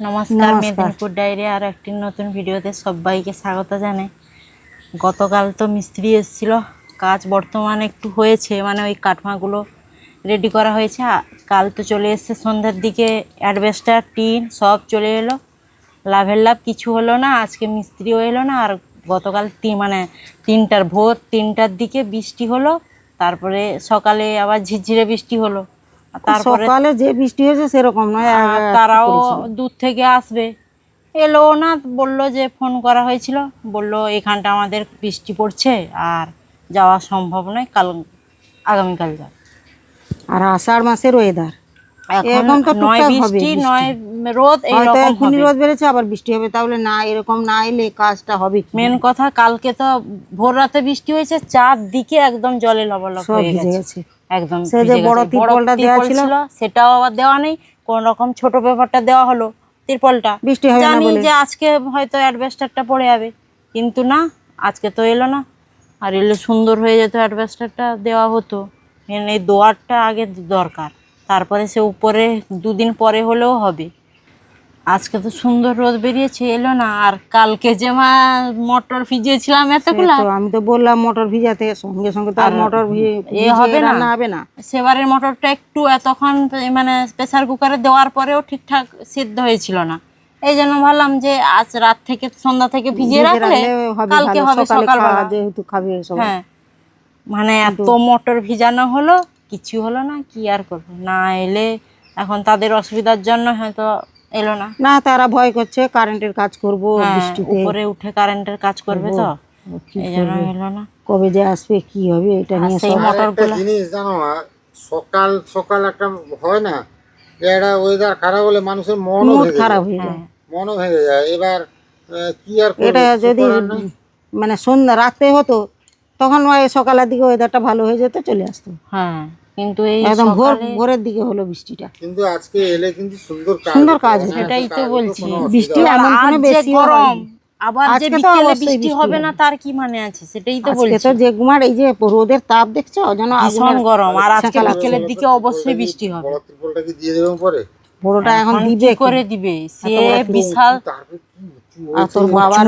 নমস্কার, মেদিনীপুর ডায়েরি আর একটি নতুন ভিডিওতে সবাইকে স্বাগত জানাই। গতকাল তো মিস্ত্রি এসেছিল, কাজ বর্তমানে একটু হয়েছে, মানে ওই কাঠমাগুলো রেডি করা হয়েছে। কাল তো চলে এসছে সন্ধ্যার দিকে, অ্যাডভেস্টার টিন সব চলে এলো, লাভের লাভ কিছু হলো না। আজকে মিস্ত্রিও এলো না। আর গতকাল ভোর 3টার দিকে বৃষ্টি হলো, তারপরে সকালে আবার ঝিরঝিরে বৃষ্টি হলো। তারপরে সকালে যে বৃষ্টি হয়েছে সেরকম নয়, তারাও দূর থেকে আসবে, এলো না। বললো যে ফোন করা হয়েছিল, বললো এখানটা আমাদের বৃষ্টি পড়ছে আর যাওয়া সম্ভব নয়, আগামীকাল যাও। আর আষাঢ় মাসের ওয়েদার এখন তো নয় বৃষ্টি নয় রোদ, এখনই রোদ বেড়েছে আবার বৃষ্টি হবে, তাহলে না এরকম না এলে কাজটা হবে। মেন কথা, কালকে তো ভোর রাতে বৃষ্টি হয়েছে, চারদিকে একদম জলে লবলব হয়ে গেছে, একদম বড় তিরপলটা দেওয়া ছিল সেটাও আবার দেওয়া নেই, কোন রকম ছোট পেপারটা দেওয়া হলো তিরপলটা, বৃষ্টি হবে জানি যে আজকে হয়তো অ্যাডভেস্টারটা পড়ে যাবে, কিন্তু না, আজকে তো এলো না। আর এলে সুন্দর হয়ে যেত, অ্যাডভেস্টারটা দেওয়া হতো। এই দোয়ারটা আগে দরকার, তারপরে সে উপরে দুদিন পরে হলেও হবে। আজকে তো সুন্দর রোদ বেরিয়েছে, এলো না। আর কালকে যে মটর ভিজিয়েছিলাম এতগুলো, আমি তো বললাম মটর ভিজাতে, সঙ্গে সঙ্গে তো আর মটর হবে না। সেবারের মটরটা একটু তখন মানে প্রেসার কুকারে দেওয়ার পরেও ঠিকঠাক সিদ্ধ হয়েছিল না, এই জন্য ভাবলাম যে আজ রাত থেকে সন্ধ্যা থেকে ভিজিয়ে রাখলে কালকে হবে সকালবেলা যেহেতু খাবে। হ্যাঁ, মানে এত মটর ভিজানো হলো, কিছু হলো না। কি আর করবো, না এলে এখন তাদের অসুবিধার জন্য হয়তো এলো না। না, তারা ভয় করছে কারেন্টের কাজ করবো, বৃষ্টিতে উপরে উঠে কারেন্টের কাজ করবে, তো এই জন্য এলো না। কবে যে আসবে কি হবে এটা নিয়ে সেই মোটরগুলো জিনিস জানো না, সকাল সকাল একটা হয় না যে এটা ওয়েদার খারাপ হলে মানুষের মনও খারাপ হয়ে যায়, মনও ভেঙে যায়। এবার কি আর এটা যদি মানে সন্ধ্যা রাতে হতো তখন সকালের দিকে ওয়েদারটা ভালো হয়ে যেত, চলে আসতো। হ্যাঁ, কিন্তু এই একদম ভোরের দিকে হলো বৃষ্টিটা, কিন্তু আজকে এলে কিন্তু সুন্দর কাজ। সেটাই তো বলছি, বৃষ্টি এমন কোনো বেশি গরম, আবার যে বিকেলে বৃষ্টি হবে না তার কি মানে আছে, সেটাই তো বলছি। তো যে গুমার এই যে রোদের তাপ দেখছো, যেন ভীষণ গরম। আর আজকে বিকেলের দিকে অবশ্যই বৃষ্টি হবে। বড় ত্রিপলটা কি দিয়ে দেবেন পরে? বড়টা এখন দিবে, করে দিবে, সে বিশাল। আর তোর বাবার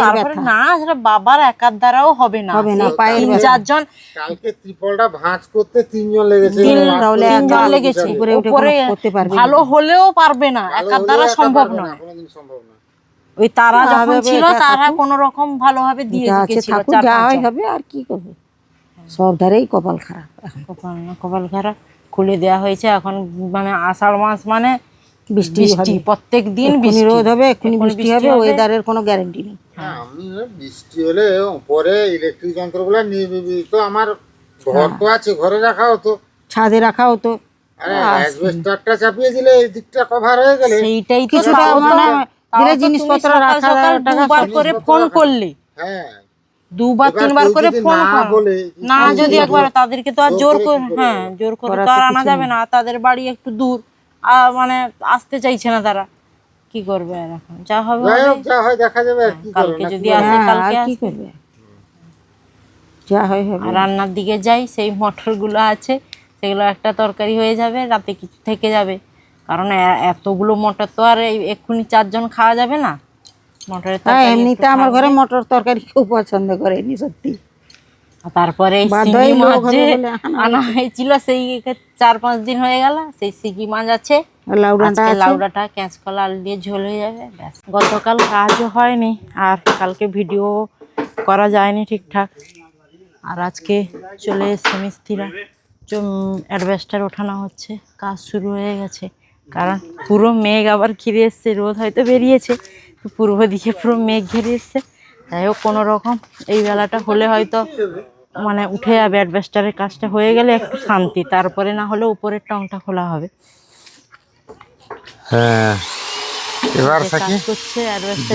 তারপরে না, সেটা বাবার একার দ্বারাও হবে না, 3-4 জন। কালকে ত্রিপলটা ভাঁজ করতে 3 জন লেগেছে, 3 জন লেগেছে। উপরে ভালো হলেও পারবে না, একার দ্বারা সম্ভব নয়। ওই তারা যখন ছিল, তারা কোন রকম ভালোভাবে দিয়ে দিয়েছিল, যা হবে আর কি করবে, সব ধারেই কপাল খারাপ। কপাল খারাপ খুলে দেওয়া হয়েছে এখন, মানে আষাঢ় মাস মানে বৃষ্টি, প্রত্যেক দিন রোদ হবে, এক্ষুনি বৃষ্টি হবে, ওয়েদারের কোনো গ্যারান্টি নেই। আমি বৃষ্টি হলে পরে ইলেকট্রিক যন্ত্রগুলো নিয়ে নিবি, তো আমার ঘর তো আছে, ঘরে রাখা হতো, ছাদে রাখা হতো। আরে অ্যাসবেস্টারটা চাপিয়ে দিলে এই দিকটা কভার হয়ে গেলে সেইটাই তো কিছুটা মানে দিলে জিনিসপত্র রাখা, দুবার করে ফোন করলে, হ্যাঁ 2-3 বার করে ফোন করলে না, যদি একবার তাদেরকে তো আর জোর করে তো আর আনা যাবে না, তাদের বাড়ি একটু দূর, মানে আসতে চাইছে না তারা, কি করবে এখন? যা হবে যা হয় দেখা যাবে, আর কি কালকে যদি আসে কালকে কি করবে, যা হয় হবে। রান্নার দিকে যাই, সেই মটরগুলো আছে, সেগুলো একটা তরকারি হয়ে যাবে, রাতে কিছু থেকে যাবে, কারণ এতগুলো মটর তো আর এক্ষুনি 4 জন খাওয়া যাবে না। মটরের তরকারি এমনিতে আমার ঘরে মটর তরকারি খুব পছন্দ করেনি সত্যি। তারপরে শিঙি মাছ যে আনা হয়েছিল, সেই 4-5 দিন হয়ে গেল, সেই শিঙি মাছ আছে, লাউডাটা কাঁচকলা আলু দিয়ে ঝোল হয়ে যাবে, ব্যাস। গতকাল কাজও হয়নি, আর কালকে ভিডিও করা যায়নি ঠিকঠাক। আর আজকে চলে এসছে মিস্ত্রিরা, অ্যাডভেস্টার ওঠানো হচ্ছে, কাজ শুরু হয়ে গেছে। কারণ পুরো মেঘ আবার ঘিরে এসছে, রোদ হয়তো বেরিয়েছে, পূর্ব দিকে পুরো মেঘ ঘিরে এসছে। যাই হোক, কোনো রকম এই বেলাটা হলে হয়তো মানে উঠে যাবে, অ্যাডভেস্টারের কাজটা হয়ে গেলে একটু শান্তি, তারপরে না হলে উপরের টংটা খোলা হবে। হ্যাঁ, এবার থাকি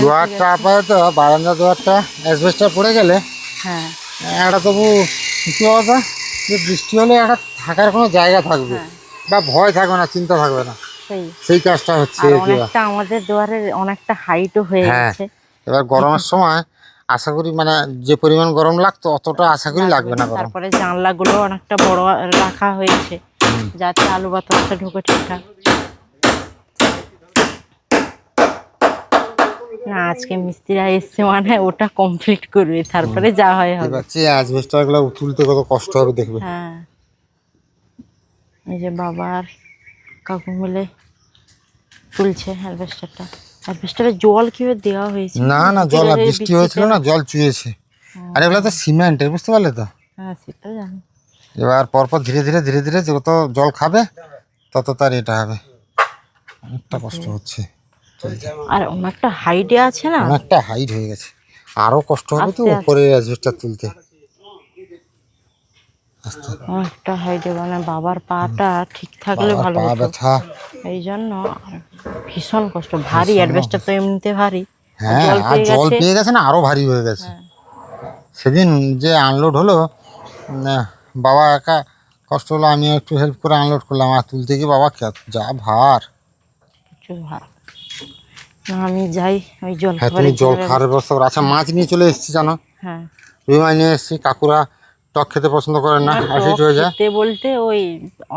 দুয়ারটা আপাতত, বারান্দা দুয়ারটা অ্যাসবেস্টার পড়ে গেলে হ্যাঁ একটা তবু কি অবস্থা, যে বৃষ্টি হলে একটা থাকার কোনো জায়গা থাকবে, বা ভয় থাকবে না, চিন্তা থাকবে না, সেই কাজটা হচ্ছে। অনেকটা আমাদের দুয়ারের অনেকটা হাইটও হয়ে গেছে। এবার গরমের সময় আশা করি মানে যে পরিমাণ গরম লাগতো অতটা আশা করি লাগবে না। তারপরে জানলাগুলো অনেকটা বড় রাখা হয়েছে, যাতে আলু বাতাসটা ঢুকে ঠিকঠাক। না আজকে মিস্ত্রিরা এসছে মানে ওটা কমপ্লিট করবে, তারপরে যা হয় হবে। এবার অ্যাসবেস্টার গুলো তুলতে কত কষ্ট হবে দেখবে। হ্যাঁ এই যে বাবা আর কাকু মিলে তুলছে অ্যালবেস্টারটা। অ্যালবেস্টারে জল কিভাবে দেওয়া হয়েছে? না না জল, আর বৃষ্টি হয়েছিল না, জল চুয়েছে। আর এগুলো তো সিমেন্টের, বুঝতে পারলে তো। হ্যাঁ সেটা জানি। এবার পরপর ধীরে ধীরে ধীরে ধীরে যত জল খাবে তত তার এটা হবে। অনেকটা কষ্ট হচ্ছে, আর অনেকটা হাইটে আছে না, অনেকটা হাইট হয়ে গেছে, আরো কষ্ট হবে তো আস্তে আস্তে। উপরে অ্যাসবেস্টার তুলতে। অনেকটা হাইটে, মানে বাবার পাটা ঠিক থাকলে বাবার ভালো পা হতো। ব্যথা। এই জন্য ভীষণ কষ্ট, ভারী অ্যাডভেস্টার তো এমনিতে ভারী। হ্যাঁ, আর জল পেয়ে গেছে না, আরো ভারী হয়ে গেছে। সেদিন যে আনলোড হলো, বাবা একা কষ্ট হলো, আমি একটু হেল্প করে আনলোড করলাম, আর তুলতে গিয়ে বাবা যা ভার। প্রচুর ভার। না আমি যাই ওই জল হ্যাঁ, তুমি জল খাওয়ার ব্যবস্থা করো। আচ্ছা, মাছ নিয়ে চলে এসেছি জানো, হ্যাঁ রুই মাছ নিয়ে এসেছি। কাকুরা টক খেতে পছন্দ করেন না, অ্যাসিড হয়ে যায়। খেতে বলতে ওই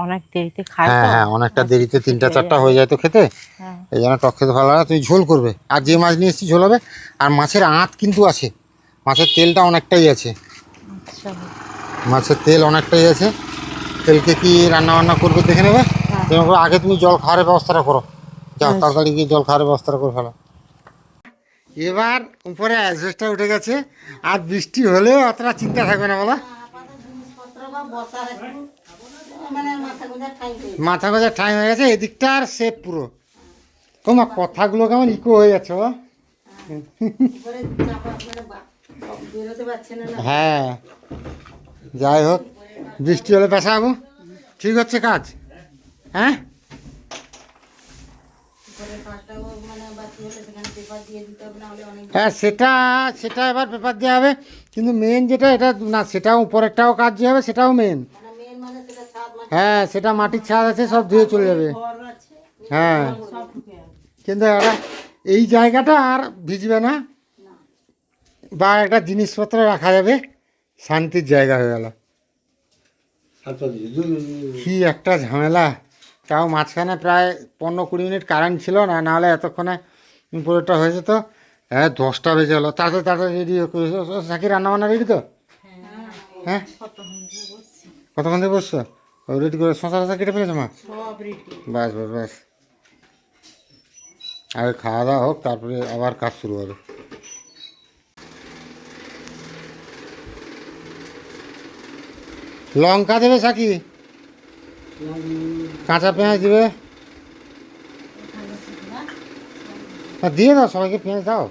অনেক দেরিতে খায় হ্যাঁ তো। হ্যাঁ, অনেকটা দেরিতে 3টা 4টা হয়ে যায় তো খেতে, হ্যাঁ এই জন্য টক খেতে ভালো লাগে। তুমি ঝোল করবে, আর যে মাছ নিয়ে এসেছি ঝোল হবে। আর মাছের আঁত কিন্তু আছে, মাছের তেলটা অনেকটাই আছে, আচ্ছা মাছের তেল অনেকটাই আছে। তেলকে কি রান্না বান্না করবে দেখে নেবে। যেমন আগে তুমি জল খাওয়ার ব্যবস্থাটা করো, যাও তাড়াতাড়ি গিয়ে জল খাওয়ার ব্যবস্থাটা করে ফেলো। এবার উপরে অ্যাসবেস্টার উঠে গেছে, আর বৃষ্টি হলেও অতটা চিন্তা থাকবে না বলো। মাথা গোঁজার টাইম হয়ে গেছে, এদিকটা আর সেফ পুরো। তোমার কথাগুলো কেমন ইকো হয়ে যাচ্ছে বাবা। হ্যাঁ যাই হোক, বৃষ্টি হলে পেশাবো, ঠিক হচ্ছে কাজ। হ্যাঁ হ্যাঁ, সেটা সেটা এবার পেপার দেওয়া হবে, কিন্তু মেন যেটা এটা না, সেটাও উপরেরটাও কাজ যে হবে সেটাও মেন। হ্যাঁ, সেটা মাটির ছাদ আছে, সব ধুয়ে চলে যাবে। হ্যাঁ, কিন্তু এটা এই জায়গাটা আর ভিজবে না, বা একটা জিনিসপত্র রাখা যাবে, শান্তির জায়গা হয়ে গেল। কি একটা ঝামেলা, তাও মাঝখানে প্রায় 15-20 মিনিট কারেন্ট ছিল না, নাহলে এতক্ষণে পুরোটা হয়ে যেত। হ্যাঁ, 10টা বেজে গেলো, তাড়াতাড়ি তাড়াতাড়ি রেডি সাকি, রান্নাবান্না রেডি তো? হ্যাঁ, কতক্ষণ থেকে বসছো? রেডি করে শশা টশা কেটে ফেলেছো মা? ব্যাস ব্যাস ব্যাস, আগে খাওয়া দাওয়া হোক, তারপরে আবার কাজ শুরু হবে। লঙ্কা দেবে সাকি, কাঁচা পেঁয়াজ দেবে, দিয়ে দাও সবাইকে, পেঁয়াজ দাও,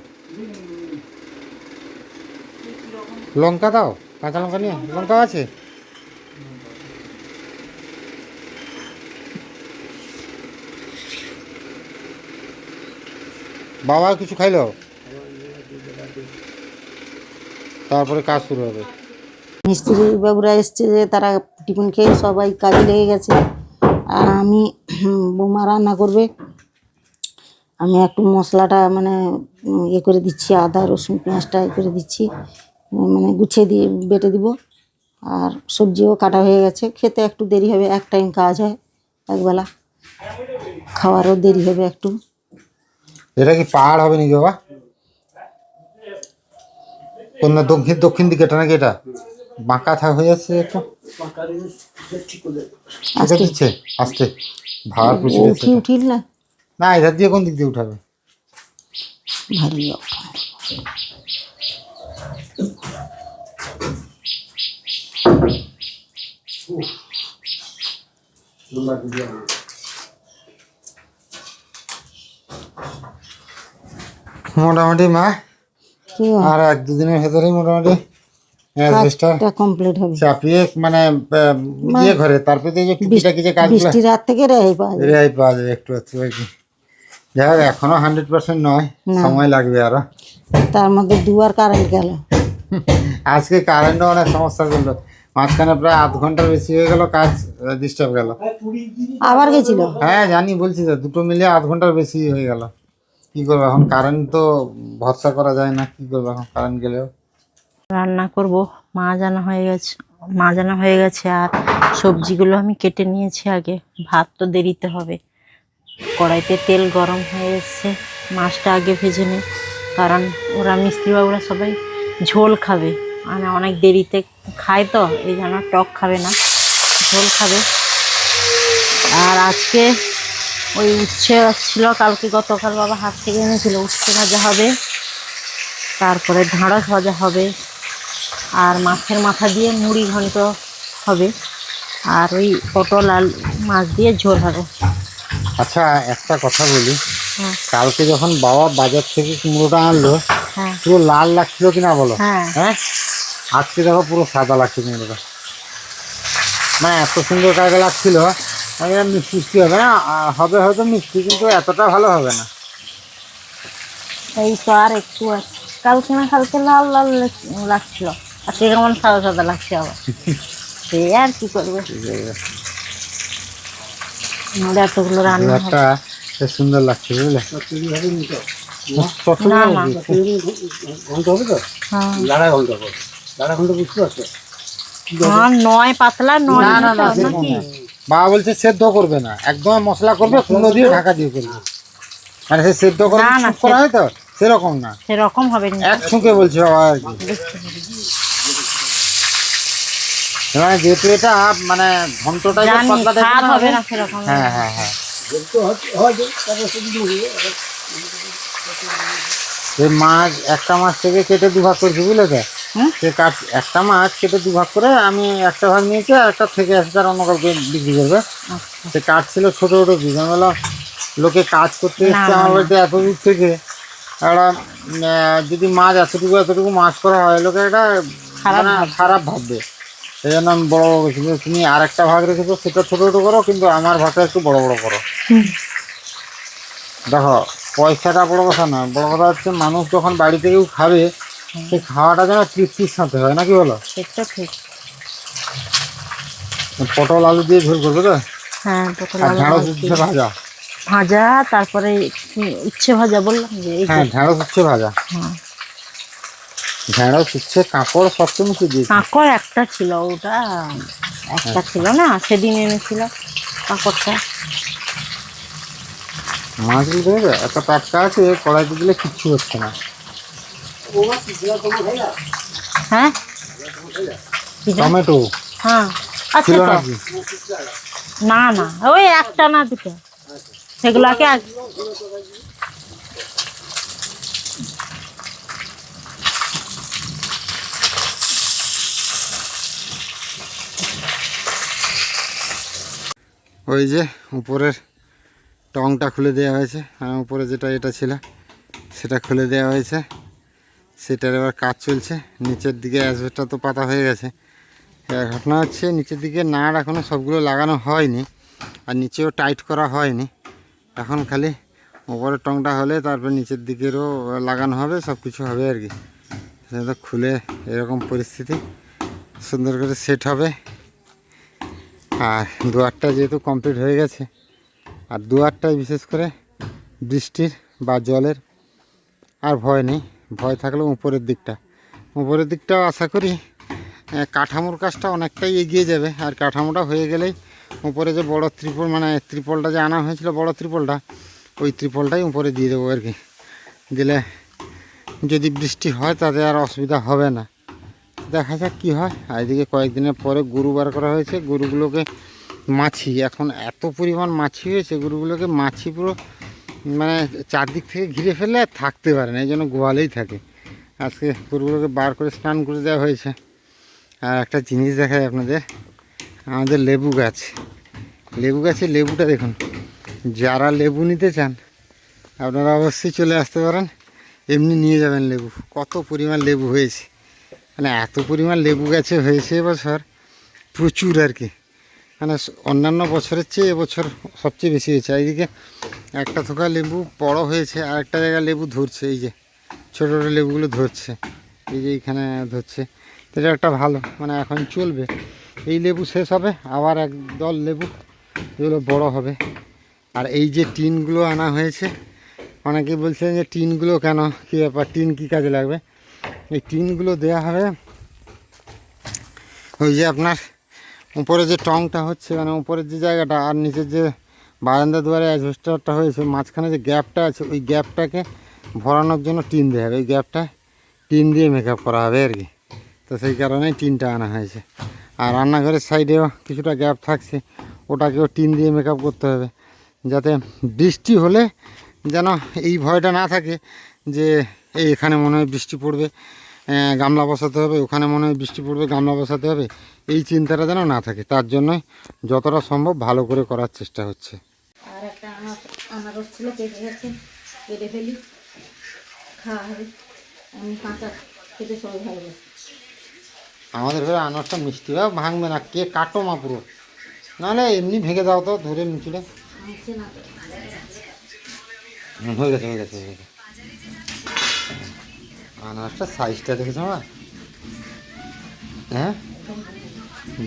লঙ্কা দাও, কাঁচা লঙ্কা নিয়ে, লঙ্কা আছে? বাবা কিছু খাইলো, তারপরে কাজ শুরু হবে। মিস্ত্রি বাবুরা এসছে, যে তারা টিফিন খেয়ে সবাই কাজে লেগে গেছে, আর আমি বৌমা রান্না করবে। আমি একটু মশলাটা মানে ইয়ে করে দিচ্ছি, আদা রসুন পেঁয়াজটা ইয়ে করে দিচ্ছি, মানে গুছিয়ে দিয়ে বেটে দিব। আর সবজিও কাটা হয়ে গেছে, খেতে একটু দেরি হবে, এক টাইম কাজ হয়, একবেলা খাওয়ারও দেরি হবে একটু। এটা কি পাহাড় হবে নাকি বাবা? কোন না দক্ষিণ দিকে এটা নাকি? এটা বাঁকা হয়ে যাচ্ছে একটু, দিচ্ছে আস্তে, ভাড়া উঠিল না, না এধার দিয়ে কোন দিক দিয়ে উঠাবে? ভারী মোটামুটি মা আর 1-2 দিনের ভেতরেই মোটামুটি কমপ্লিট হবে, চাপিয়ে মানে ইয়ে ঘরে, তারপরে বৃষ্টি রাত থেকে রেহাই পাওয়া যাবে একটু একটু আর কি। যাই হোক, এখনো 100% নয়, সময় লাগবে আরো। তার মধ্যে দুবার কারেন্ট গেল, আজকে কারেন্টও অনেক সমস্যা করলো, মাঝখানে প্রায় আধ ঘন্টার বেশি হয়ে গেল, কাজ ডিস্টার্ব গেল, আবার গেছিল। হ্যাঁ জানি, বলছি তো, দুটো মিলে আধ ঘন্টার বেশি হয়ে গেল। কি করবো এখন, কারেন্ট তো ভরসা করা যায় না, কি করবো এখন কারেন্ট গেলেও। রান্না করব, মাজানো হয়ে গেছে, আর সবজিগুলো আমি কেটে নিয়েছি আগে। ভাত তো দেরিতে হবে, কড়াইতে তেল গরম হয়ে এসছে, মাছটা আগে ভেজে নিই, কারণ ওরা মিস্ত্রিবাবুরা সবাই ঝোল খাবে, মানে অনেক দেরিতে খায় তো এই জন্য টক খাবে না, ঝোল খাবে। আর আজকে ওই উচ্ছে ছিল কালকে, গতকাল বাবা হাট থেকে এনেছিল, উচ্ছে ভাজা হবে, তারপরে ঢ্যাঁড়স ভাজা হবে, আর মাছের মাথা দিয়ে মুড়ি ঘন্ট হবে, আর ওই পটল আর মাছ দিয়ে ঝোল হবে। আচ্ছা একটা কথা বলি, হ্যাঁ কালকে যখন বাবা বাজার থেকে কুমড়োটা আনলো হ্যাঁ পুরো লাল লাগছিল কিনা বলো? হ্যাঁ হ্যাঁ, আজকে দেখো পুরো সাদা লাগছে কুমড়োটা, মানে এত সুন্দর কালকে লাগছিল। আমি মিষ্টি হবে না, হবে হয়তো মিষ্টি, কিন্তু এতটা ভালো হবে না। এই তো আর একটু আছে, কালকে না কালকে লাল লাল লাগছিল, আজকে কেমন সাদা সাদা লাগছে আবার। সে আর কি করবে, আমাদের এতগুলো রান্না হবে। একটা বেশ সুন্দর লাগছে বুঝলে। না না হ্যাঁ নয় পাতলা নয় না না না, মোটা, সেরকম নাকি? না। বাবা বলছে সেদ্ধ করবে না, একদম মশলা করবে, কুমড়ো দিয়ে ঢাকা দিয়ে করবে, মানে সে সেদ্ধ করে না, না, শুক করা হয় তো, সেরকম না, সেরকম হবে না। এক ছুঁকে বলছে বাবা আর কি। মানে যেহেতু এটা মানে ঘন্টটা যে জানি পাতলা স্বাদ টাইপের হবে না সেরকম। হ্যাঁ হ্যাঁ হ্যাঁ, এই মাছ একটা মাছ থেকে কেটে দুভাগ করছি বুঝলে তো, হুম? সে কাট একটা মাছ কেটে দুভাগ করে আমি একটা ভাগ নিয়েছি, আর একটা থেকে আসে তার অন্য কাউকে বিক্রি করবে। আচ্ছা। সে কাঠ ছিল ছোটো ছোটো পিস, আমি বললাম লোকে কাজ করতে না, এসছে না, আমার না। বাড়িতে এত দূর থেকে, একটা যদি মাছ এতটুকু এতটুকু মাছ করা হয় লোকে এটা খারাপ মানে ভাববে। খারাপ ভাববে। সেই জন্য আমি বড় বড় করছি, তুমি আর একটা ভাগ রেখেছো সেটা ছোটো ছোটো করো, কিন্তু আমার ভাগটা একটু বড় বড় করো। দেখো পয়সাটা বড় কথা না, বড় কথা হচ্ছে মানুষ যখন বাড়ি থেকেও খাবে সেই খাওয়াটা যেন তৃপ্তির সাথে হয়, নাকি বলো? সেটা ঠিক। পটল আলু দিয়ে ঝোল করবে তো, হ্যাঁ পটল আর আলু ঢেঁড়স ভাজি। উচ্ছে ভাজা। ভাজা, তারপরে উচ্ছে ভাজা বললাম যে এই যে, হ্যাঁ ঢেঁড়স উচ্ছে ভাজা, হ্যাঁ ঢেঁড়স উচ্ছে কাঁকড় সব তো মিশিয়ে দিয়েছি। কাঁকড় একটা ছিল, ওটা একটা ছিল না, সেদিন এনেছিল কাঁকড়টা। মাছগুলো দেখবে এত টাটকা আছে, কড়াইতে দিলে কিচ্ছু হচ্ছে না। হ্যাঁ কি যে? টমেটো হ্যাঁ আচ্ছা ছিল তো, নাকি? না না ওই একটা না দুটো, সেগুলোকে ওই যে উপরের টংটা খুলে দেওয়া হয়েছে, আর উপরে যেটা এটা ছিল সেটা খুলে দেওয়া হয়েছে, সেটার এবার কাজ চলছে। নিচের দিকে অ্যাসবেস্টটা তো পাতা হয়ে গেছে, এবার ঘটনা হচ্ছে নিচের দিকে নাট এখনও সবগুলো লাগানো হয়নি, আর নিচেও টাইট করা হয়নি, এখন খালি উপরের টংটা হলে তারপর নিচের দিকেরও লাগানো হবে, সব কিছু হবে আর কি। সেটা খুলে এরকম পরিস্থিতি সুন্দর করে সেট হবে। আর দুয়ারটা যেহেতু কমপ্লিট হয়ে গেছে, আর দুয়ারটায় বিশেষ করে বৃষ্টির বা জলের আর ভয় নেই, ভয় থাকলেও উপরের দিকটাও আশা করি কাঠামোর কাজটা অনেকটাই এগিয়ে যাবে। আর কাঠামোটা হয়ে গেলেই উপরে যে বড় ত্রিপল, মানে ত্রিপলটা যে আনা হয়েছিল বড় ত্রিপলটা, ওই ত্রিপলটাই উপরে দিয়ে দেবো আর কি। দিলে যদি বৃষ্টি হয় তাতে আর অসুবিধা হবে না, দেখা যাক কী হয়। আর এদিকে কয়েকদিনের পরে গরু বার করা হয়েছে, গরুগুলোকে মাছি, এখন এত পরিমাণ মাছি হয়েছে, গরুগুলোকে মাছি পুরো মানে চারদিক থেকে ঘিরে ফেললে আর থাকতে পারে না, এই জন্য গোয়ালেই থাকে। আজকে গরুগুলোকে বার করে স্নান করে দেওয়া হয়েছে। আর একটা জিনিস দেখায় আপনাদের, আমাদের লেবু গাছে লেবুটা দেখুন, যারা লেবু নিতে চান আপনারা অবশ্যই চলে আসতে পারেন, এমনি নিয়ে যাবেন লেবু। কত পরিমাণ লেবু হয়েছে, মানে এত পরিমাণ লেবু গাছে হয়েছে এবছর প্রচুর আর কি, মানে অন্যান্য বছরের চেয়ে এবছর সবচেয়ে বেশি হয়েছে। এইদিকে একটা থোকা লেবু বড় হয়েছে, আর একটা জায়গায় লেবু ধরছে, এই যে ছোটো ছোটো লেবুগুলো ধরছে, এই যে এইখানে ধরছে। তো এটা একটা ভালো, মানে এখন চলবে। এই লেবু শেষ হবে, আবার এক দল লেবু এগুলো বড় হবে। আর এই যে টিনগুলো আনা হয়েছে, অনেকে বলছেন যে টিনগুলো কেন, কী ব্যাপার, টিন কী কাজে লাগবে? এই টিনগুলো দেওয়া হবে ওই যে আপনার উপরে যে টংটা হচ্ছে, মানে উপরের যে জায়গাটা আর নিচের যে বারান্দা দুয়ারে অ্যাসবেস্টারটা হয়েছে, মাঝখানে যে গ্যাপটা আছে, ওই গ্যাপটাকে ভরানোর জন্য টিন দেওয়া হবে, এই গ্যাপটা টিন দিয়ে মেকআপ করা হবে আর কি। তো সেই কারণেই টিনটা আনা হয়েছে। আর রান্নাঘরের সাইডেও কিছুটা গ্যাপ থাকছে, ওটাকেও টিন দিয়ে মেকআপ করতে হবে, যাতে বৃষ্টি হলে যেন এই ভয়টা না থাকে যে এখানে মনে হয় বৃষ্টি পড়বে, গামলা বসাতে হবে, ওখানে মনে হয় বৃষ্টি পড়বে, গামলা বসাতে হবে, এই চিন্তাটা যেন না থাকে। তার জন্যই যতটা সম্ভব ভালো করে করার চেষ্টা হচ্ছে। আর একটা আনারস ছিল, কেটে গেছে, কেটে ফেলি, খাওয়া হবে। আমি কাঁচা খেতে সবাই ভালোবাসি। আমাদের ঘরে আনারসটা মিষ্টি ভাব ভাঙবে না, কে কাটো মা পুরো, নাহলে এমনি ভেঙে দাও তো ধরে মিচুড়ে। ভাঙছে না তো। হয়ে গেছে হয়ে গেছে হয়ে গেছে। আনারসটা সাইজটা দেখেছো মা? হ্যাঁ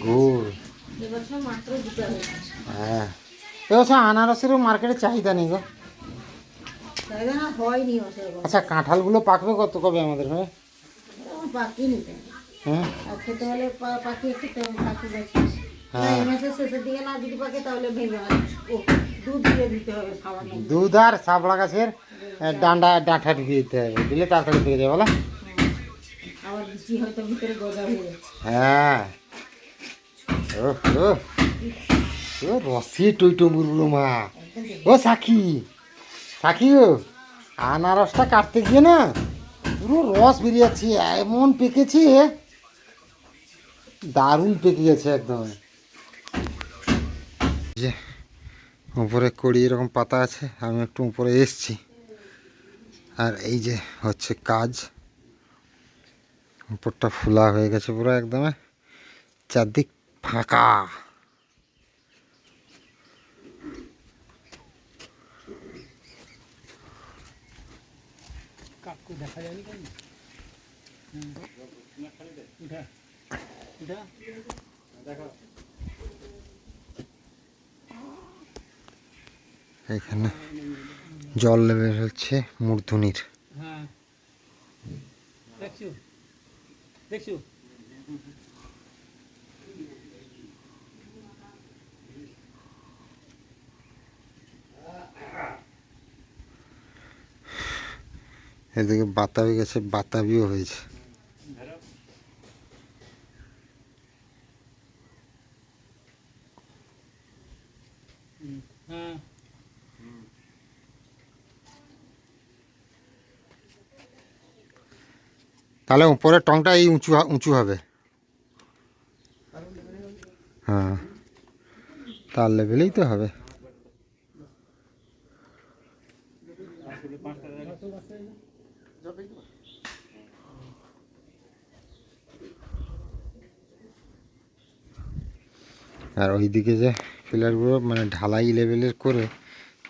গোল। এবছর মাত্র 2টা হয়েছে। হ্যাঁ এবছর আনারসেরও মার্কেটে চাহিদা নেই গো। তাই না, হয়নি এবছর। আচ্ছা কাঁঠালগুলো পাকবে কত কবে আমাদের ঘরে? পাকি নিতে হ্যাঁ আর খেতে হলে পাকিয়ে খেতে হবে, পাকি গেছে। হ্যাঁ। এই মাসের শেষের দিকে না যদি পাকে তাহলে ভেঙে যাবে। ও দুধ দিয়ে দিতে হবে সামান্য। দুধ আর শাপলা গাছের ডাঁটা ঢুকিয়ে দিতে হবে, দিলে তাড়াতাড়ি পেকে যাবে বলো। আবার বৃষ্টি হয়তো ভিতরে গজা হয়ে যাচ্ছে। হ্যাঁ ও ও ও রসি টইটো বুলবুলো মা। ও সাক্ষী সাক্ষী ও আনারসটা কাটতে গিয়ে না পুরো রস বেরিয়ে যাচ্ছে, এমন পেকেছে, দারুণ পেকে গেছে একদম। যে উপরে কড়ি এরকম পাতা আছে, আমি একটু উপরে এসছি, আর এই যে হচ্ছে কাজ, উপরটা ফোলা হয়ে গেছে পুরো একদম, চারদিক ফাঁকা। এখানে জল লেভেল হচ্ছে মূর্ধনির। এদিকে বাতাবি গেছে, বাতাবিও হয়েছে। তাহলে উপরের টংটা এই উঁচু উঁচু হবে। হ্যাঁ তার লেভেলেই তো হবে। আর ওইদিকে যে পিলারগুলো মানে ঢালাই লেভেলের করে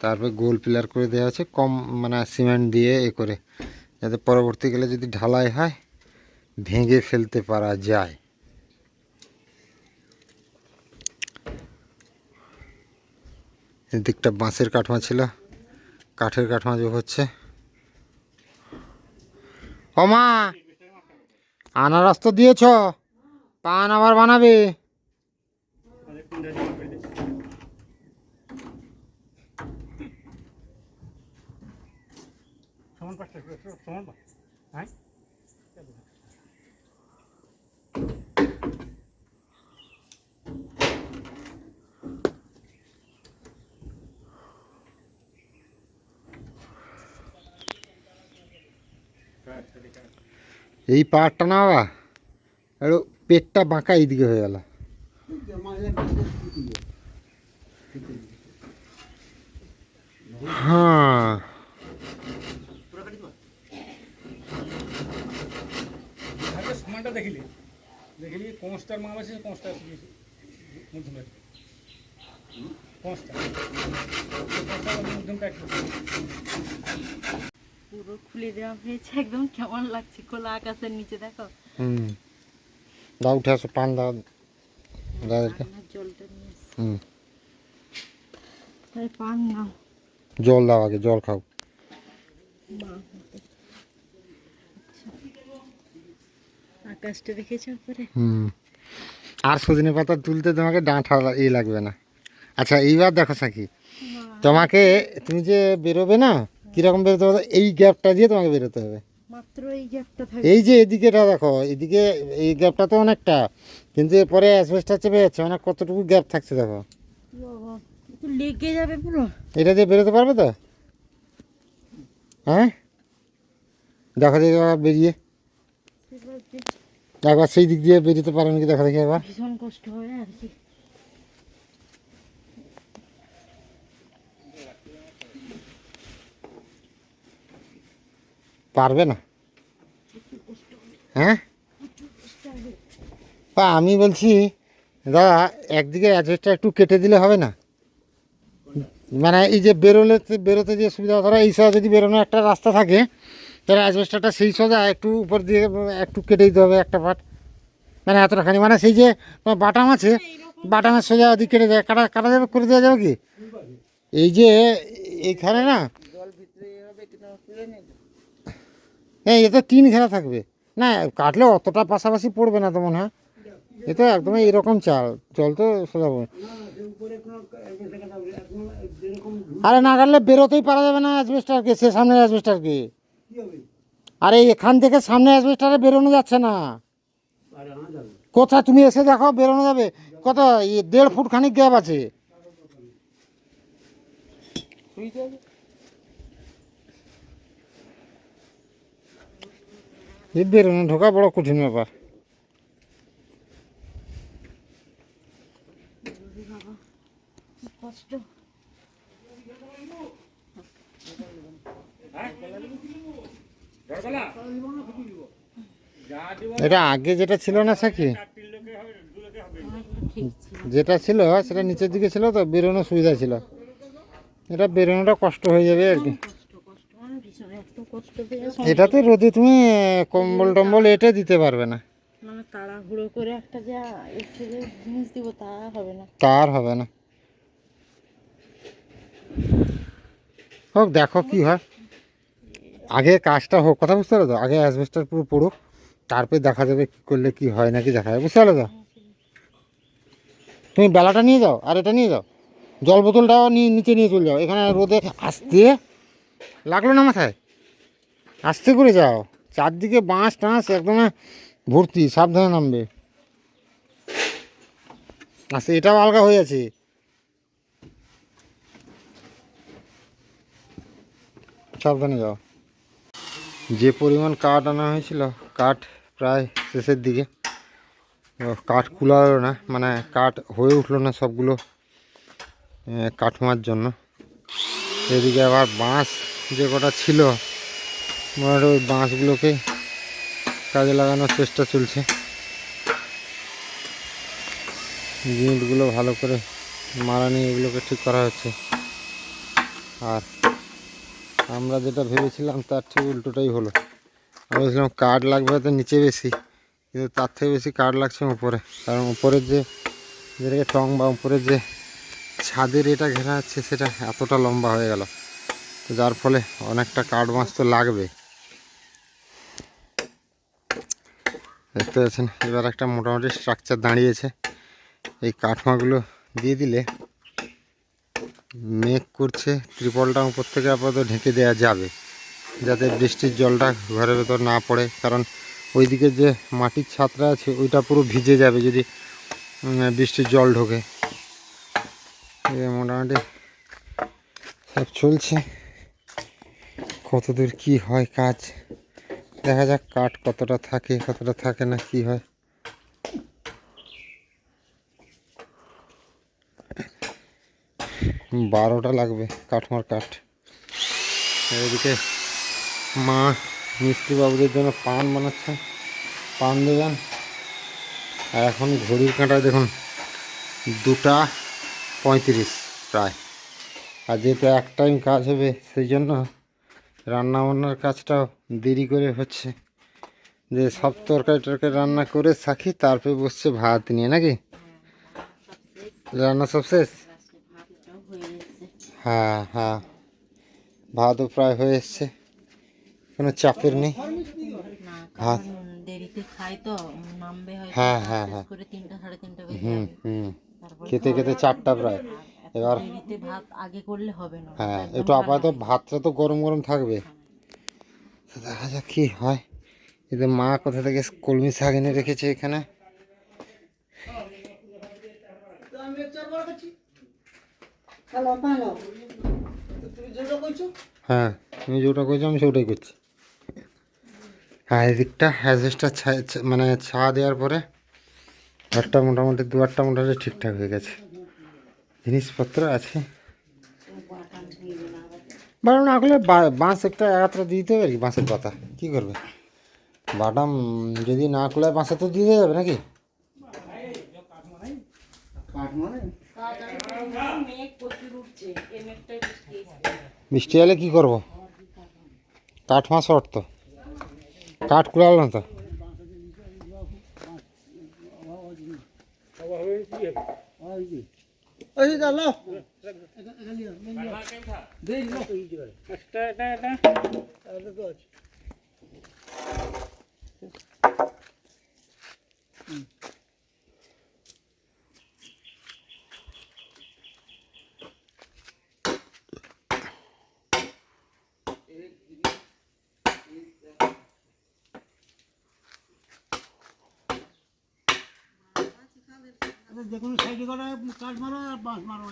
তারপর গোল পিলার করে দেওয়া আছে, কম মানে সিমেন্ট দিয়ে এ করে, যাতে পরবর্তীকালে যদি ঢালাই হয় ভেঙে ফেলতে পারা যায়। এদিকটা বাঁশের কাঠমা ছিল, কাঠের কাঠমা যে হচ্ছে। ও মা আনারস তো দিয়েছ, পান আবার বানাবে। এই পাহাড়টা না বাবা, একটু পেটটা বাঁকা এইদিকে হয়ে গেল। হ্যাঁ দেখিলি দেখিলি কোঁচটার মাল আছে, কোঁচটা পুরো খুলে দেওয়া হয়েছে একদম, কেমন লাগছে খোলা আকাশের নিচে দেখো। দাও উঠে আসো, পান দাও দাদাদেরকে। জলটা নিয়ে পান নাও, জল দাও আগে, জল খাও। আকাশটা দেখেছো উপরে। আর সজনে পাতা তুলতে তোমাকে ডাঁটা লাগবে না। আচ্ছা এইবার দেখো সাকি, তোমাকে তুমি যে বেরোবে না কীরকম বেরোতে হবে, এই গ্যাপটা দিয়ে তোমাকে বেরোতে হবে। মাত্র এই গ্যাপটা থাকে। এই যে এদিকেটা দেখো, এদিকে এই গ্যাপটা তো অনেকটা, কিন্তু এরপরে অ্যাসবেস্টাস চেপে যাচ্ছে, মানে কতটুকু গ্যাপ থাকছে দেখো। বাবা, তো লেগে যাবে পুরো। এটা দিয়ে বেরোতে পারবে তো? হ্যাঁ, দেখা দেখি একবার বেরিয়ে, একবার সেই দিক দিয়ে বেরোতে পারেন কি দেখা দেখি একবার। ভীষণ কষ্ট হবে আর কি। পারবে না? হ্যাঁ, বা আমি বলছি দাদা, একদিকে অ্যাডজাস্টটা একটু কেটে দিলে হবে না? মানে এই যে বেরোতে যে সুবিধা, ধরো এই সোজা যদি বেরোনোর একটা রাস্তা থাকে, তাহলে অ্যাডজাস্টারটা সেই সোজা একটু উপর দিয়ে একটু কেটে দিতে হবে একটা পার্ট, মানে এতটাখানি, মানে সেই যে তোমার বাটাম আছে, বাটামের সোজা ওদিক কেটে দেয়, কাটা যাবে, করে দেওয়া যাবে কি? এই যে এইখানে না, হ্যাঁ, এ তো টিন ঘেরা থাকবে না, কাটলে অতটা পাশাপাশি পড়বে না তো মনে হয়। এ তো একদমই এরকম চাল, জল তো সোজা পড়বে। আরে না কাটলে বেরোতেই পারা যাবে না অ্যাসবেস্টারকে, সে সামনের অ্যাসবেস্টারকে। আরে এখান থেকে সামনে অ্যাসবেস্টারে বেরোনো যাচ্ছে না। কোথায় তুমি এসে দেখো, বেরোনো যাবে কত, 1.5 ফুট খানিক গ্যাপ আছে। এই বেরোনো ঢোকা বড় কঠিন ব্যাপার। কষ্ট। এটা আগে যেটা ছিল না সাকি, যেটা ছিল সেটা নিচের দিকে ছিল তো, বেরোনোর সুবিধা ছিল। এটা বেরোনোটা কষ্ট হয়ে যাবে আর কি। এটাতে রোদে তুমি কম্বল টম্বল এটা দিতে পারবে না, মানে তাড়াহুড়ো করে একটা যা এসে জিনিস দিব তা হবে না। তার হবে না। হোক, দেখো কি হয়, আগে কাজটা হোক, কথা বুঝতে পারো তো, আগে অ্যাসবেস্টার পুরো পড়ুক, তারপরে দেখা যাবে কি করলে কি হয় নাকি দেখা যাবে, বুঝতে পারো তো। তুমি বেলাটা নিয়ে যাও, আর এটা নিয়ে যাও, জল বোতলটাও নিচে নিয়ে চলে যাও, এখানে রোদে আসতে লাগলো না মাথায়, আস্তে করে যাও, চারদিকে বাঁশ টাঁশ একদম ভর্তি, সাবধানে নামবে। আচ্ছা, এটাও আলগা হয়ে আছে, সাবধানে যাও। যে পরিমাণ কাঠ আনা হয়েছিল, কাঠ প্রায় শেষের দিকে, কাঠ কুলালো না, মানে কাঠ হয়ে উঠলো না সবগুলো কাঠমার জন্য। এদিকে আবার বাঁশ যে কটা ছিল, মোটামুটি ওই বাঁশগুলোকে কাজে লাগানোর চেষ্টা চলছে। জিনিসগুলো ভালো করে মারানি, এগুলোকে ঠিক করা হচ্ছে। আর আমরা যেটা ভেবেছিলাম তার ঠিক উল্টোটাই হলো। আমি ভেবেছিলাম কাঠ লাগবে তো নিচে বেশি, কিন্তু তার থেকে বেশি কাঠ লাগছে উপরে, কারণ উপরের যে যেটাকে টং বা উপরের যে ছাদের এটা ঘেরা আছে সেটা এতটা লম্বা হয়ে গেল, তো যার ফলে অনেকটা কাঠ বাঁশ তো লাগবে। দেখতে পাচ্ছেন এবার একটা মোটামুটি স্ট্রাকচার দাঁড়িয়েছে। এই কাঠমাগুলো দিয়ে দিলে মেঘ করছে, ত্রিপলটা উপর থেকে আপাতত ঢেকে দেওয়া যাবে, যাতে বৃষ্টির জলটা ঘরের ভেতর না পড়ে, কারণ ওইদিকে যে মাটির ছাদটা আছে ওইটা পুরো ভিজে যাবে যদি বৃষ্টির জল ঢোকে। মোটামুটি সব চলছে, কতদূর কি হয় কাজ দেখা যাক, কাঠ কতটা থাকে কতটা থাকে না কি হয়। 12টা লাগবে কাঠমার কাঠ। এদিকে মা মিস্ত্রি বাবুদের জন্য পান বানাচ্ছেন, পান দেবেন। আর এখন ঘড়ির কাঁটায় দেখুন 2:35 প্রায়। আর যেহেতু এক টাইম কাজ হবে সেই জন্য রান্নাবান্নার কাজটাও দেরি করে হচ্ছে, যে সব তরকারি টরকারি রান্না করে থাকি, তারপরে বসছে ভাত নিয়ে, নাকি রান্না সব শেষ? হ্যাঁ হ্যাঁ, ভাতও প্রায় হয়ে এসছে, কোনো চাপের নেই। ভাত দেরিতে খাই তো, নামবে হয়তো হ্যাঁ হ্যাঁ হ্যাঁ, করে 3টা 3:30 বেজে হুম যাবে। হুম, খেতে খেতে 4টা প্রায়। এবার দেরিতে ভাত আগে করলে হবে না, হ্যাঁ একদম একটু আপাতত ভাতটা তো গরম গরম থাকবে, তো দেখা যাক কি হয়। এতে মা কোথা থেকে কলমি শাক এনে রেখেছে এখানে। হ্যাঁ তুমি যেটা কইছো আমি সেটাই করছি। হ্যাঁ এদিকটা অ্যাডজাস্টটা মানে ছা দেওয়ার পরে একটা মোটামুটি 2-8টা মোটামুটি ঠিকঠাক হয়ে গেছে, জিনিসপত্র আছে। বাড়ানো না করলে বাঁশ একটা এগাত্রা দিয়ে দিতে হবে আর কি, বাঁশের পাতা কী করবে, বাটাম যদি না করলে বাঁশে তো দিয়ে যাবে নাকি। বৃষ্টি এলে কী করবো, কাঠ মাছ শর্ট তো, কাঠ কুড়াল না তো। দেখুন সাইডে করে কাঠ মারো আর বাঁশ মারো,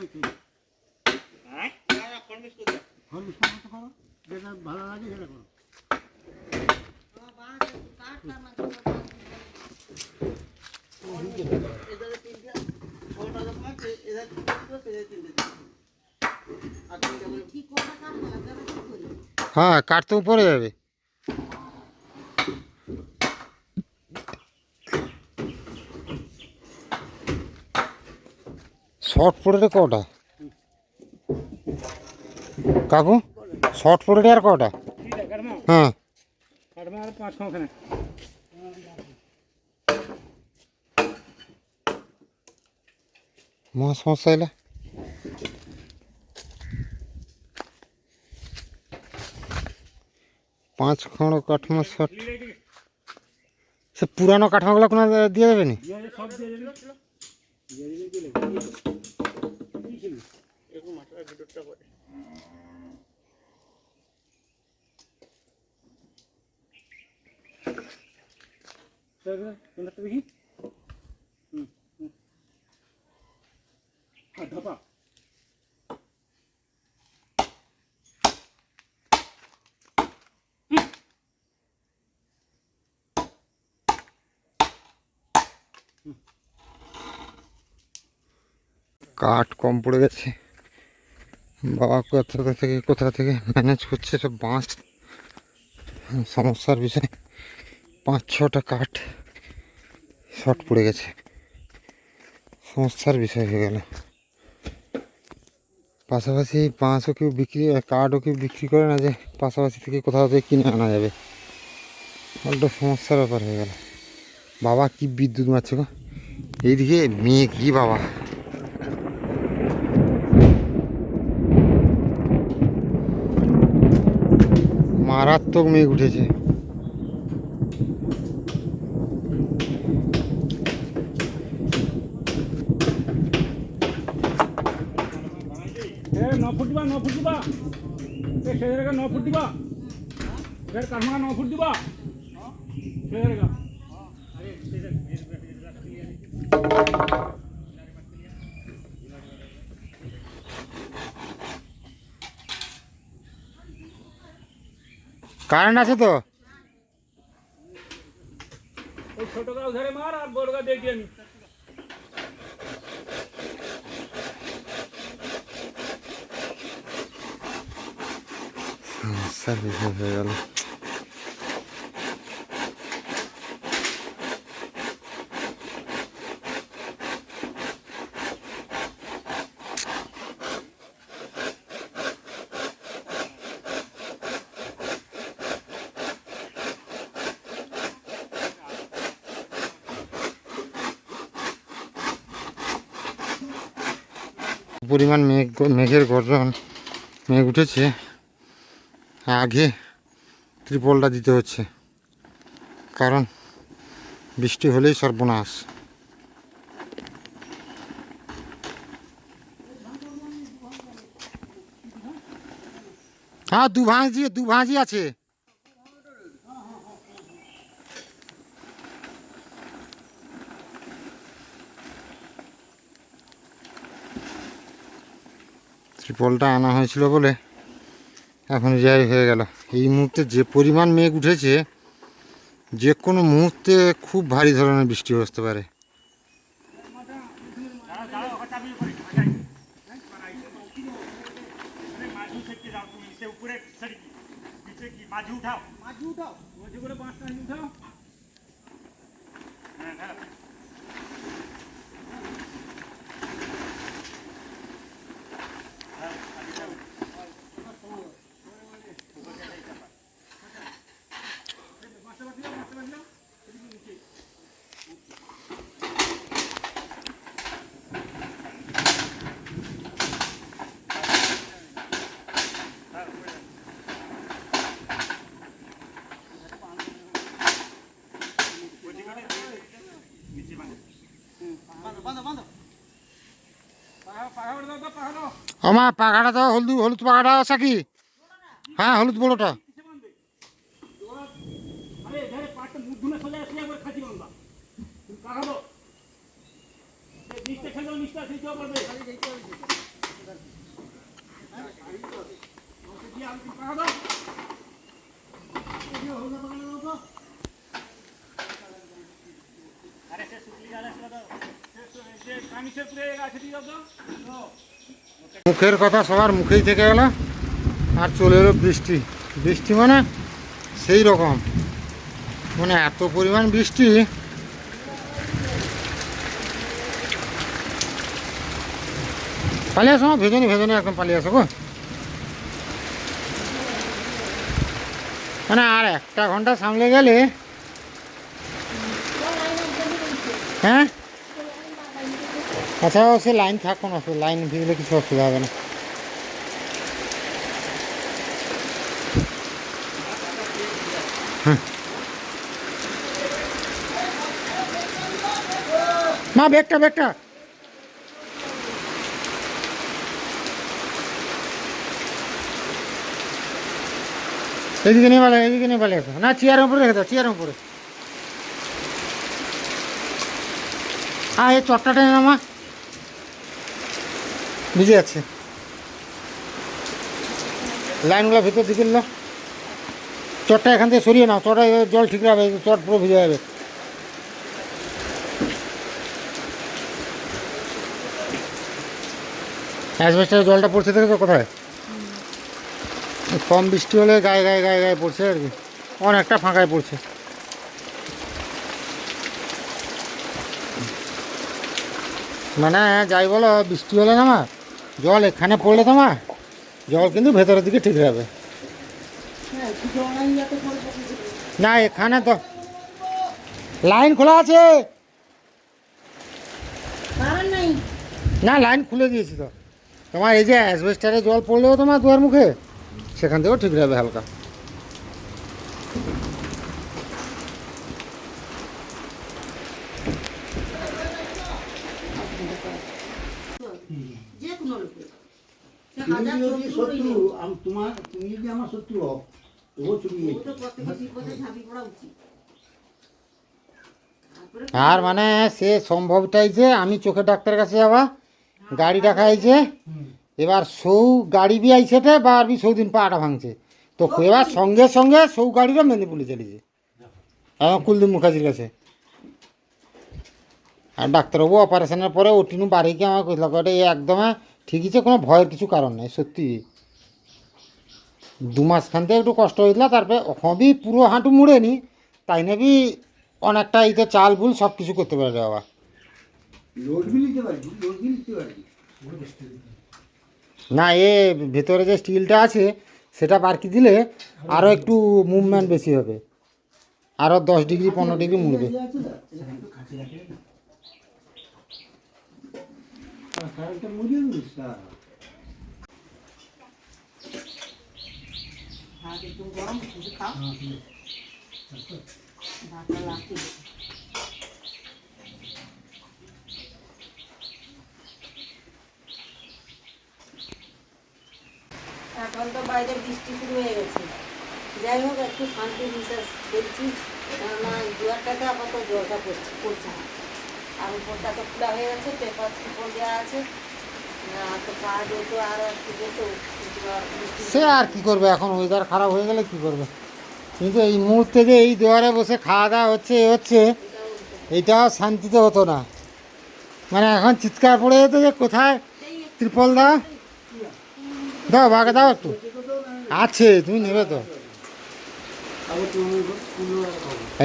হলুদ করো, যেটা ভালো লাগে সেটা করো। হ্যাঁ কাঠ তো উপরে যাবে। শর্ট পড়ে কটা কাকু, শর্ট পড়ে আর কটা? হ্যাঁ কাঠমা আর 5-6খানে। মহা সমস্যা এলা। পাঁচ খড় কাঠমা শর্ট, সে পুরানো কাঠমাগুলো কোনো দিয়ে দেবে নি? সব দিয়ে দিবি, দেখি ধাপা কাঠ কম পড়ে গেছে, বাবা কোথা থেকে ম্যানেজ করছে সব বাঁশ, সমস্যার বিষয় 5-6টা কাঠ শর্ট পড়ে গেছে, সমস্যার বিষয় হয়ে গেল। পাশাপাশি বাঁশও কেউ বিক্রি, কাঠও কেউ বিক্রি করে না যে পাশাপাশি থেকে কোথাও থেকে কিনে আনা যাবে, একটা সমস্যার ব্যাপার হয়ে গেল। বাবা কি বিদ্যুৎ মারছে গো, এইদিকে মেঘ কি বাবা, মারাত্মক মেঘ উঠেছে। ন ফুট দিবা সে জায়গা 9 ফুট দিবা, ফের কাঠমা 9 ফুট দিবা সে জায়গা। কারেন্ট আছে তো? ওই ছোট গাছ ধরে মার আর বড় গাছ দেখি আমি। সমস্যার বিষয় হয়ে গেল। পরিমাণ মেঘের গর্জন, মেঘ উঠেছে, আগে ত্রিপলটা দিতে হচ্ছে, কারণ বৃষ্টি হলেই সর্বনাশ। হ্যাঁ দু ভাঁজি আছে। ত্রিপলটা আনা হয়েছিল বলে এখন যাই হয়ে গেল। এই মুহূর্তে যে পরিমাণ মেঘ উঠেছে, যে কোনো মুহূর্তে খুব ভারী ধরনের বৃষ্টি আসতে পারে। মাঝি উঠাও, মাঝি উঠাও, মাঝি করে 5টা উঠাও। হ্যাঁ হ্যাঁ আমার পাখাটা তো হলুদ হলুদ পাখাটা আছে কি? হ্যাঁ হলুদ বড়োটা। মুখের কথা সবার মুখেই থেকে গেল, আর চলে এলো বৃষ্টি। বৃষ্টি মানে সেই রকম, মানে এত পরিমাণ বৃষ্টি। পালিয়ে আসো, ভেজনি ভেজনি একদম পালিয়ে আসো গো। মানে আর 1 ঘন্টা সামলে গেলে, হ্যাঁ আচ্ছা সে লাইন থাকো না, লাইন ভিজলে কিছু অসুবিধা হবে না। মা ব্যাগটা এদিকে নিয়ে পালিয়ে আসো না, চেয়ারের উপরে রেখে দাও, চেয়ারের উপরে। এই চটটা টেনে নাও মা, ভিজে যাচ্ছে। লাইনগুলো ভিতর দিকে নিল, চটটা এখান থেকে সরিয়ে নাও, চটটা জল ঠিক রাখবে, চট পুরো ভিজে যাবে। অ্যাসবেস্টারে জলটা পড়ছে দেখেছো কোথায়? কম বৃষ্টি হলে গায়ে গায়ে গায়ে গায়ে পড়ছে আর কি, অনেকটা ফাঁকায় পড়ছে। মানে যাই বলো, বৃষ্টি হলে না মা, জল এখানে পড়লে তো মা, জল কিন্তু ভেতরের দিকে ঠিক যাবে না। এখানে তো লাইন খোলা আছে না, লাইন খুলে দিয়েছি তো। তোমার এই যে অ্যাসবেস্টারে জল পড়লেও তোমার দুয়ার মুখে, সেখান থেকেও ঠিক যাবে হালকা। আর মানে সে সম্ভবটাই যে আমি চোখের ডাক্তারের কাছে যাবা, গাড়ি রাখা হয়েছে, এবার সৌ গাড়ি বি আইসেটে বা আর বি সৌদিন পাটা ভাঙছে, তো এবার সঙ্গে সঙ্গে সৌ গাড়িটা মেদিনীপুরে চলেছে আমার কুলদীপ মুখার্জির কাছে। আর ডাক্তারবাবু অপারেশনের পরে ওটিনু বাড়ি গিয়ে আমার কইল, এই একদম ঠিক আছে, কোনো ভয়ের কিছু কারণ নেই। সত্যি 2 মাস খান থেকে একটু কষ্ট হয়েছিল, তারপরে হবি পুরো হাঁটু মুড়েনি, তাই নেবি অনেকটা ইতে চাল ভুল সব কিছু করতে পারে বাবা। না এ ভেতরে যে স্টিলটা আছে সেটা বারকি দিলে আরও একটু মুভমেন্ট বেশি হবে, আরও 10 ডিগ্রি 15 ডিগ্রি মুড়বে। এখন তো বাইরে বৃষ্টি শুরু হয়ে গেছে, যাই হোক একটু শান্তি নিঃশ্বাস ফেলছি, কেননা দুয়ারটাতে আপাতত জলটা পড়ছে না। আর উপরটা তো খোলা হয়ে গেছে, পেপার টিপন দেওয়া আছে, তো পা যেত আর একটু যেত, সে আর কি করবে, এখন ওয়েদার খারাপ হয়ে গেলে কি করবে। কিন্তু এই মুহূর্তে যে এই দুয়ারে বসে খাওয়া দাওয়া হচ্ছে এইটাও শান্তিতে হতো না। মানে এখন চিৎকার পড়ে যেত যে কোথায় ত্রিপল দাও, দাও বাগে দাও একটু, আছে তুমি নেবে তো।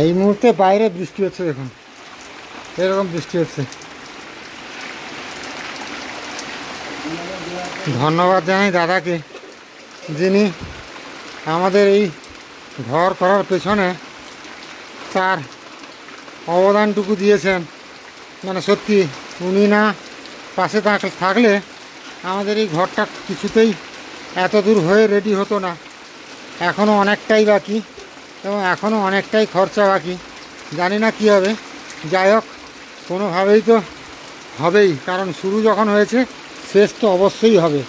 এই মুহূর্তে বাইরে বৃষ্টি হচ্ছে, দেখুন এরকম বৃষ্টি হচ্ছে। ধন্যবাদ জানাই দাদাকে, যিনি আমাদের এই ঘর করার পেছনে তার অবদানটুকু দিয়েছেন। মানে সত্যি উনি না পাশে থাকলে আমাদের এই ঘরটা কিছুতেই এত দূর হয়ে রেডি হতো না। এখনও অনেকটাই বাকি এবং এখনও অনেকটাই খরচা বাকি, জানি না কী হবে। যাই হোক, কোনোভাবেই তো হবেই, কারণ শুরু যখন হয়েছে শেষ তো অবশ্যই হবে।